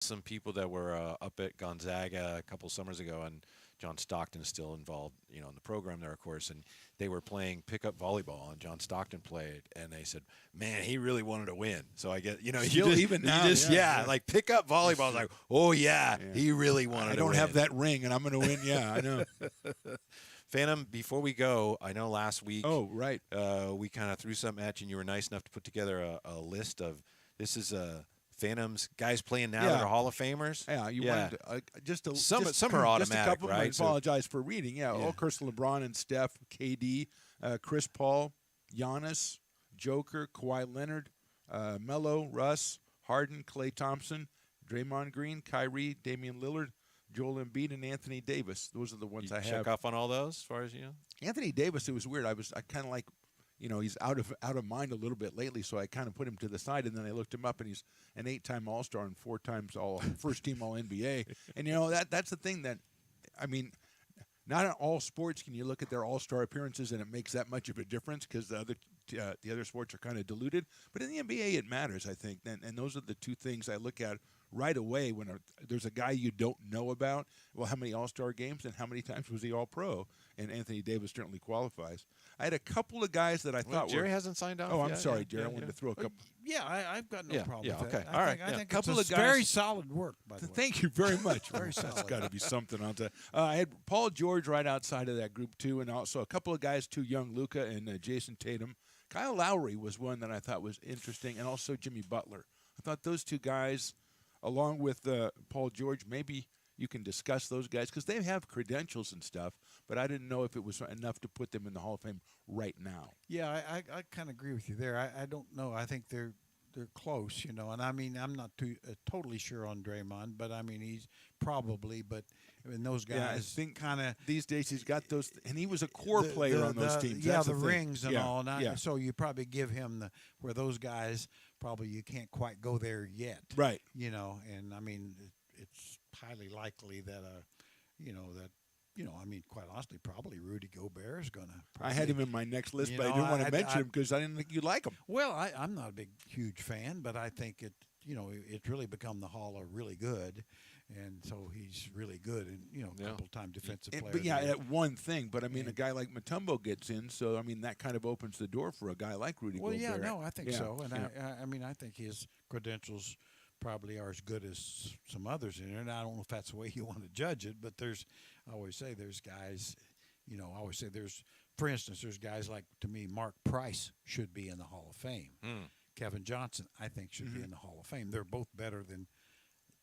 some people that were up at Gonzaga a couple summers ago, and John Stockton is still involved, in the program there, of course, and they were playing pickup volleyball, and John Stockton played, and they said, "Man, he really wanted to win." So I get, Still, even now, yeah. like pickup volleyball. I was like, "Oh yeah, he really wanted to win." I don't have that ring, and I'm going to win. Yeah, I know. Phantom, before we go, I know last week. Oh, right. We kind of threw something at you, and you were nice enough to put together a list of this is Phantoms guys playing now that are Hall of Famers. Yeah, you wanted to, some are automatic, just a couple. right? I apologize for reading. Yeah, of course, LeBron and Steph, KD, Chris Paul, Giannis, Joker, Kawhi Leonard, Melo, Russ, Harden, Klay Thompson, Draymond Green, Kyrie, Damian Lillard, Joel Embiid, and Anthony Davis. Those are the ones I have. Check off on all those, as far as you know. Anthony Davis, it was weird. I kind of like, he's out of mind a little bit lately, so I kind of put him to the side, and then I looked him up, and he's an 8-time All-Star and 4 times first team All-NBA. And that's the thing that, I mean, not in all sports can you look at their All-Star appearances and it makes that much of a difference because the other sports are kind of diluted. But in the NBA, it matters, I think. And those are the two things I look at right away when there's a guy you don't know about. Well, how many All-Star games and how many times was he All-Pro? And Anthony Davis certainly qualifies. I had a couple of guys that I thought Jerry hasn't signed off. Oh, I'm sorry, Jerry. I wanted to throw a couple. Yeah, I've got no problem with that. Okay. All right. I think Couple it's of very guys- solid work, by the way. Thank you very much. Very solid. That's got to be something on that. I had Paul George right outside of that group, too, and also a couple of guys, too young, Luka and Jason Tatum. Kyle Lowry was one that I thought was interesting, and also Jimmy Butler. I thought those two guys, along with Paul George, maybe you can discuss those guys because they have credentials and stuff, but I didn't know if it was enough to put them in the Hall of Fame right now. Yeah, I kind of agree with you there. I don't know. I think they're close, and I mean, I'm not totally sure on Draymond, but I mean, he's probably, but I mean, those guys I think kind of these days he's got those, and he was a core player on those teams. Yeah, That's the thing. rings and all. Yeah. So you probably give him where those guys probably you can't quite go there yet. Right. And I mean, it's highly likely that I mean, quite honestly, probably Rudy Gobert is going to. I had him in my next list, but I didn't want to mention him because I didn't think you'd like him. Well, I'm not a huge fan, but I think it's really become the Hall of really good, and so he's really good, and a couple-time defensive player. But at one thing. But I mean, a guy like Mutombo gets in, so I mean that kind of opens the door for a guy like Rudy Gobert. Well, yeah, no, I think so, and I mean, I think his credentials probably are as good as some others in there. And I don't know if that's the way you want to judge it, but I always say there's guys, for instance, there's guys like, to me, Mark Price should be in the Hall of Fame. Kevin Johnson, I think, should be in the Hall of Fame. They're both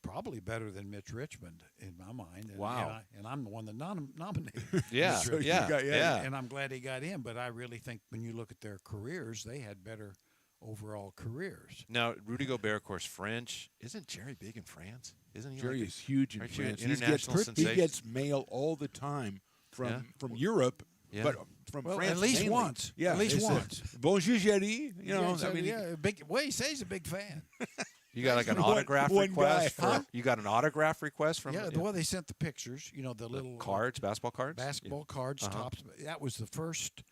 probably better than Mitch Richmond in my mind. And, Wow. And I'm the one that nominated. Yeah, Mitch Richmond. yeah. And I'm glad he got in, but I really think when you look at their careers, they had better overall careers. Now, Rudy Gobert, of course, French. Isn't Jerry big in France? Isn't he? Jerry is huge in aren't you an France. international He sensation? gets mail all the time from Europe, but from France at least mainly. once. Yeah, At least they said, once. Bonjour, Jerry. I mean, he says he's a big fan. You got like an One- autograph one request? guy. You got an autograph request from Yeah, the way they sent the pictures, the little cards, basketball cards? basketball cards, tops. That was the first,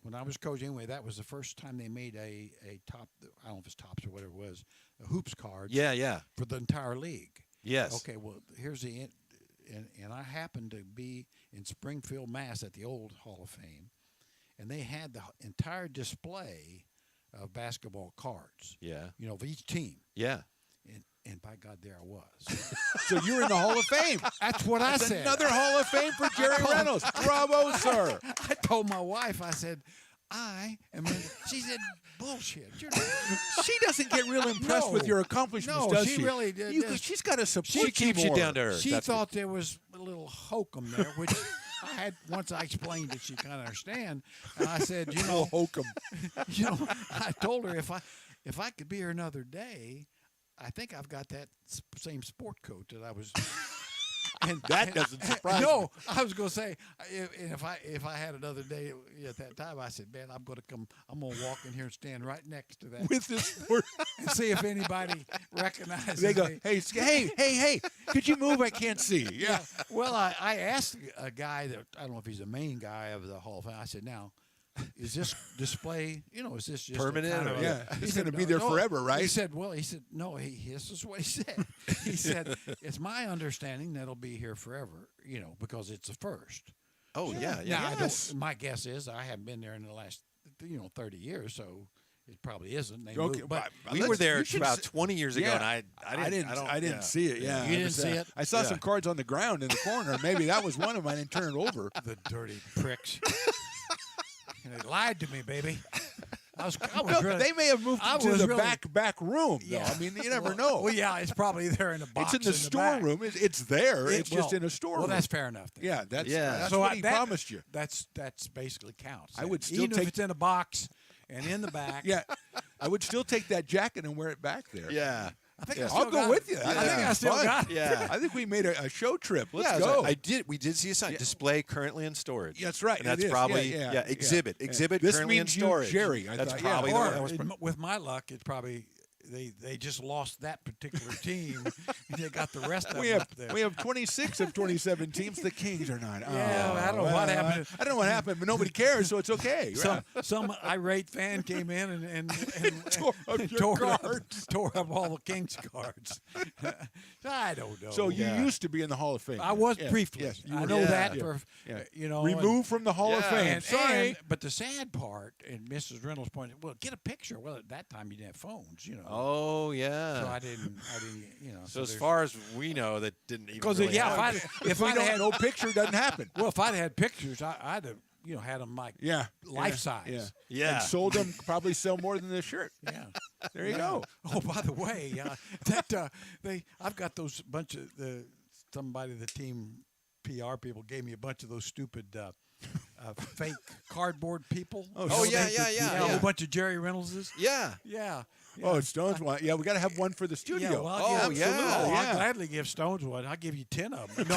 when I was coaching anyway, that was the first time they made a top, I don't know if it's tops or whatever it was, a hoops card Yeah. for the entire league. Yes. Okay, well, here's and I happened to be in Springfield, Mass at the old Hall of Fame, and they had the entire display of basketball cards. Yeah. Of each team. Yeah. And by God, there I was. so you're in the Hall of Fame. That's what I said. Another Hall of Fame for Jerry Reynolds. Bravo, sir. I told my wife, I said, she said, bullshit. She doesn't get real impressed with your accomplishments, does she? She really did. She's got to support She keeps you more. down to earth. She That's thought there was a little hokum there, which I had once I explained it, she kind of understand. And I said, hokum. I told her if I could be here another day, I think I've got that same sport coat that I was. And that doesn't surprise me. No, I was going to say, if I had another day at that time, I said, man, I'm going to walk in here and stand right next to that With this sport. and see if anybody recognizes They go, me. hey, could you move? I can't see. Yeah. Well, I asked a guy that, I don't know if he's the main guy of the Hall of Fame, I said, now, is this display, is this just Permanent kind or- of Yeah, He it's said, going to be there forever, He right? said, no, this is what he said. He said, it's my understanding that it'll be here forever, because it's the first. Oh yeah, Now, yeah. my guess is I haven't been there in the last, 30 years, so it probably isn't. They Okay, moved, but We let's- were there you should about s- 20 years ago, Yeah. and I didn't see it. Yeah, You didn't see it? I saw Yeah. some cards on the ground in the corner. Maybe that was one of them. I didn't turn it over. the dirty pricks. And they lied to me, baby. I was No, really, they may have moved I into was the really- back room. Though. Yeah. I mean, you never know. Well, yeah, it's probably there in a box. It's in the back. storeroom. It's there. It's just in a storeroom. Well, that's fair enough. Then. yeah. That's Yeah. so what he that- promised you. That's basically counts. I would then. still even if take- it's in a box and in the back. Yeah, I would still take that jacket and wear it back there. Yeah. I think Yeah. I still I'll go got with it. you. I think think I it's still fun. got it. Yeah. I think we made a show trip. Let's Yeah, go. we did see a sign. Display currently in storage. Yeah, that's right. And that's it is. probably yeah, exhibit. Yeah. Exhibit This currently in means storage. you, Jerry. I That's thought, probably yeah. the Or one. with my luck, it's probably they just lost that particular team and they got the rest of We them have up there. we have 26 of 27 teams. The Kings are not. Yeah, I don't know what happened. I don't know what happened, but nobody cares, so it's okay. Some irate fan came in and Tore up your tore up, cards. tore up all the Kings cards. I don't know. So you Yeah. used to be in the Hall of Fame. I was Yeah, briefly. Yes, you I were. know Yeah. that Yeah. for Yeah. and- Removed from the Hall of Yeah. Fame. And, Sorry. but the sad part, and Mrs. Reynolds pointed, well, get a picture. Well, at that time you didn't have phones, Oh yeah. So I didn't, So as far as we know, that didn't even. because really yeah, happen. if we I'd don't had no picture, doesn't happen. well, if I'd had pictures, I'd have had them like Yeah. life yeah. size. Yeah. Yeah. And sold them, probably sell more than this shirt. Yeah. There you go. Oh, by the way, I've got those bunch of somebody the team PR people gave me a bunch of those stupid fake cardboard people. Oh, yeah, yeah, A yeah. whole bunch of Jerry Reynoldses. Yeah. Yeah. Oh, Stones want. Yeah, we got to have one for the studio. Yeah, well, Oh, yeah. I'll gladly give Stones one. I'll give you 10 of them. No,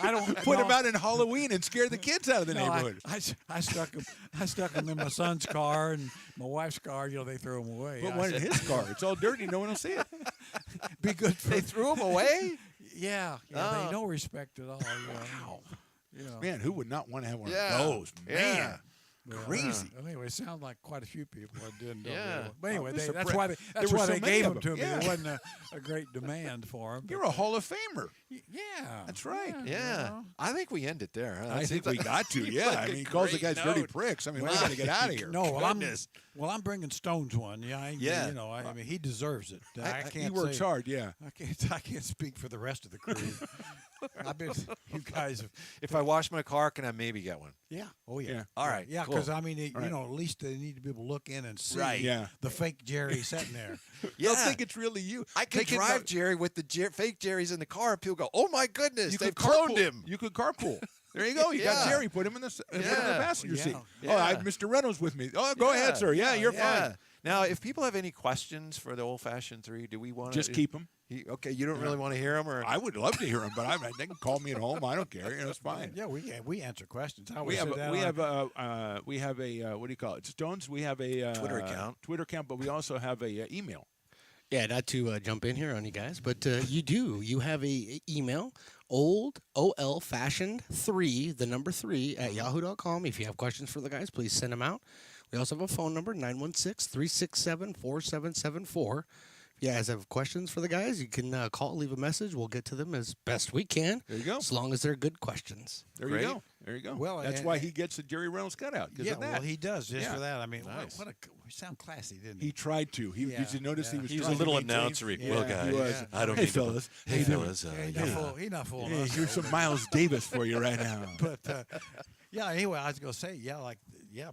I don't Put no, them out in Halloween and scare the kids out of the no, neighborhood. I stuck them. I stuck them in my son's car and my wife's car. They threw them away. Put I one in said, his car. It's all dirty. No one will see it. be good for. They threw him away. Yeah. Oh. They no respect at all. Wow. Man, who would not want to have one Yeah. of those? Man, Yeah. Well, crazy. Anyway, it sounds like quite a few people that didn't. Yeah. But anyway, Oh, this that's is a why pre- that's were why so they many gave of them to them. me. Yeah. There wasn't a great demand for them. You're a Hall of Famer. Yeah. That's right. Yeah. I think we end it there. Huh? I That think seems we like- got to. seems Yeah, like I a mean, he calls the great guys dirty note. pricks. I mean, we Well, got to get out of here. No, Goodness. I'm bringing Stones one. Yeah, Yeah. I mean, he deserves it. I can't. he works say- hard. Yeah. I can't speak for the rest of the crew. I bet you guys have. If I wash my car, can I maybe get one? Yeah. Oh yeah. Yeah. All right. Yeah, cool. because I mean, Right. at least they need to be able to look in and see Right. Yeah. the fake Jerry sitting there. They'll Yeah. think it's really you. I could They can drive go- Jerry with the fake Jerry's in the car, and people go, "Oh my goodness, You they've could cloned carpool. him." You could carpool. There you go. You got Yeah. Jerry. Put him in the put him in the Yeah. passenger Yeah. seat. Yeah. Oh, I have Mr. Reynolds with me. Oh, go ahead, sir. Yeah, you're Yeah. fine. Now, if people have any questions for the old-fashioned three, do we want to Just keep them. Okay, you don't really want to hear them, or I would love to hear them, but they can call me at home. I don't care. It's fine. Yeah, we answer questions. I We always have say a, that we on- have a what do you call it? Stones. We have a Twitter account. Twitter account, but we also have a email. Yeah, not to jump in here on you guys, but you do. You have a email, oldolfashioned3, the number 3, at yahoo.com. If you have questions for the guys, please send them out. We also have a phone number, 916-367-4774. If you guys have questions for the guys, you can call, leave a message. We'll get to them as best we can. There you go. As long as they're good questions. There Great. you go. There you go. Well, that's and- why he gets the Jerry Reynolds cutout. Because Yeah, of that. well, he does just Yeah. for that. I mean, Nice. what a sound classy, didn't He he? tried to. He Yeah, did you notice yeah. he was he was a trying to little maintain- announcery Yeah, Will he guy. was. I don't Hey, need to- fellas. Hey, Hey, fellas. He's not fooling Hey, us. here's some Miles Davis for you right now. But yeah, anyway, I was going to say,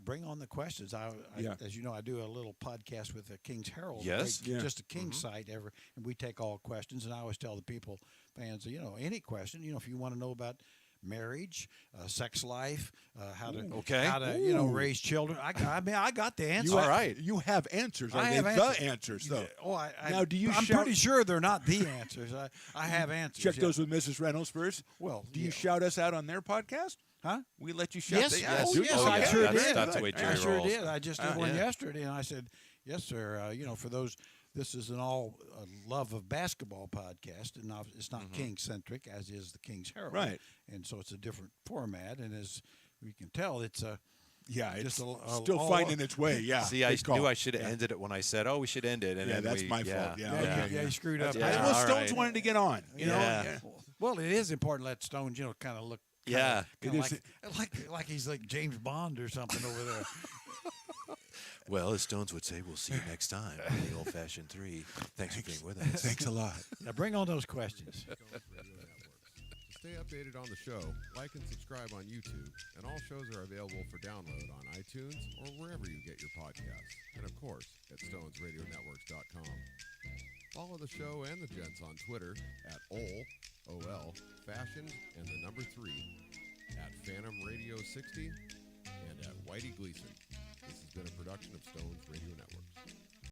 bring on the questions. Yeah. As you know, I do a little podcast with the King's Herald. Yes. Yeah. Just a King's site ever, and we take all questions. And I always tell the people, fans, any question, if you want to know about marriage, sex life, how to Ooh. raise children. I mean, I got the answer. All right. You have answers. Are I they have the answers. answers, though? Oh, Now, do you I'm shout- pretty sure they're not the answers. I have answers. Check yeah. those with Mrs. Reynolds first. Well, Do you yeah. shout us out on their podcast? Huh? We let you shout. Yes, the- yes, do yes, you? Oh, I yeah, sure that's- did. that's the way Jerry I sure rolls. did. I just did one yeah. yesterday, and I said, "Yes, sir. For those, this is an all love of basketball podcast, and it's not King centric as is the King's Herald, Right. And so it's a different format, and as we can tell, it's a Yeah, it's Just still finding its way. Yeah. See, I good call. knew I should have ended it when I said, "Oh, we should end it." And Yeah, then that's my fault. Yeah, okay. you screwed up. Yeah, Well, all Stones right. wanted to get on. You know. Yeah. Yeah. Well, it is important to let Stones, kind of look. Yeah. It is. Like he's like James Bond or something over there. Well, as Stones would say, we'll see you next time on the old-fashioned 3. Thanks for being with us. Thanks a lot. Now bring on those questions. Stones Radio Networks. To stay updated on the show, like and subscribe on YouTube, and all shows are available for download on iTunes or wherever you get your podcasts, and of course at stonesradionetworks.com. Follow the show and the gents on Twitter at OL, Fashion, and the number 3, at Phantom Radio 60, and at Whitey Gleason. This has been a production of Stones Radio Networks.